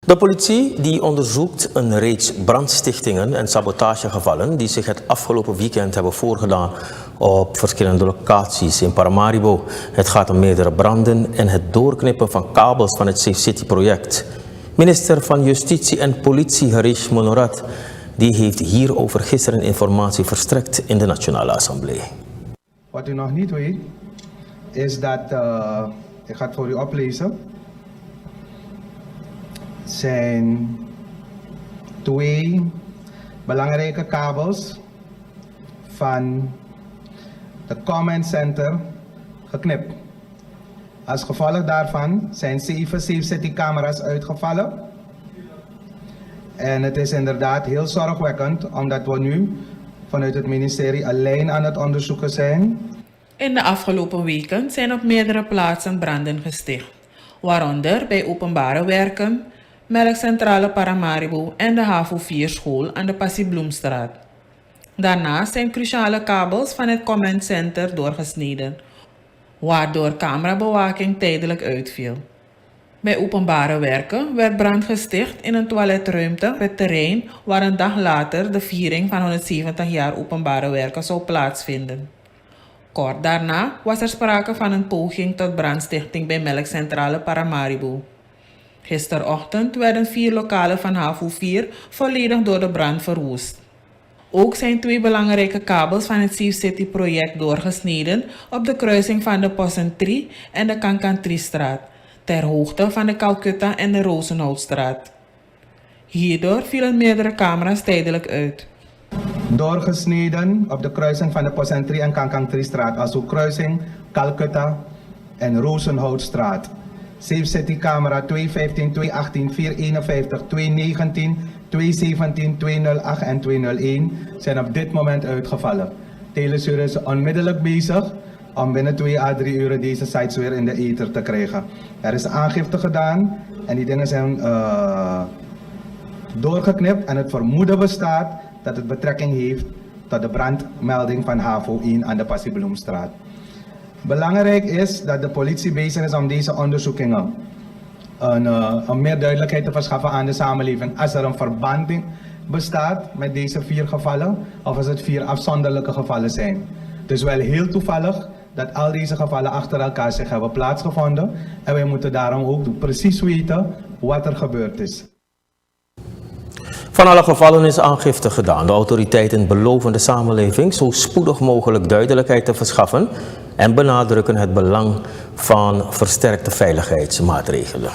De politie die onderzoekt een reeks brandstichtingen en sabotagegevallen die zich het afgelopen weekend hebben voorgedaan op verschillende locaties in Paramaribo. Het gaat om meerdere branden en het doorknippen van kabels van het Safe City project. Minister van Justitie en Politie Harish Monorat die heeft hierover gisteren informatie verstrekt in de Nationale Assemblée. Wat u nog niet weet is dat, ik ga het voor u oplezen, zijn 2 belangrijke kabels van de Command Center geknipt. Als gevolg daarvan zijn 7 Safe City camera's uitgevallen. En het is inderdaad heel zorgwekkend omdat we nu vanuit het ministerie alleen aan het onderzoeken zijn. In de afgelopen weken zijn op meerdere plaatsen branden gesticht, waaronder bij openbare werken, Melkcentrale Paramaribo en de HAVO 4 school aan de Passiebloemstraat. Daarnaast zijn cruciale kabels van het Command Center doorgesneden, waardoor camerabewaking tijdelijk uitviel. Bij openbare werken werd brand gesticht in een toiletruimte op het terrein waar een dag later de viering van 170 jaar openbare werken zou plaatsvinden. Kort daarna was er sprake van een poging tot brandstichting bij Melkcentrale Paramaribo. Gisterochtend werden 4 lokalen van HAVO 4 volledig door de brand verwoest. Ook zijn 2 belangrijke kabels van het Safe City project doorgesneden op de kruising van de Possentrie en de Kankantriestraat, ter hoogte van de Calcutta en de Rozenhoutstraat. Hierdoor vielen meerdere camera's tijdelijk uit. Doorgesneden op de kruising van de Possentrie en Kankantriestraat, als ook kruising Calcutta en Rozenhoutstraat. Safe City camera 215, 218, 451, 219, 217, 208 en 201 zijn op dit moment uitgevallen. Telesur is onmiddellijk bezig om binnen 2 à 3 uur deze sites weer in de ether te krijgen. Er is aangifte gedaan en die dingen zijn doorgeknipt en het vermoeden bestaat dat het betrekking heeft tot de brandmelding van HAVO 1 aan de Passiebloemstraat. Belangrijk is dat de politie bezig is om deze onderzoekingen om meer duidelijkheid te verschaffen aan de samenleving. Als er een verband bestaat met deze 4 gevallen of als het 4 afzonderlijke gevallen zijn. Het is wel heel toevallig dat al deze gevallen achter elkaar zich hebben plaatsgevonden en wij moeten daarom ook precies weten wat er gebeurd is. Van alle gevallen is aangifte gedaan. De autoriteiten beloven de samenleving zo spoedig mogelijk duidelijkheid te verschaffen en benadrukken het belang van versterkte veiligheidsmaatregelen.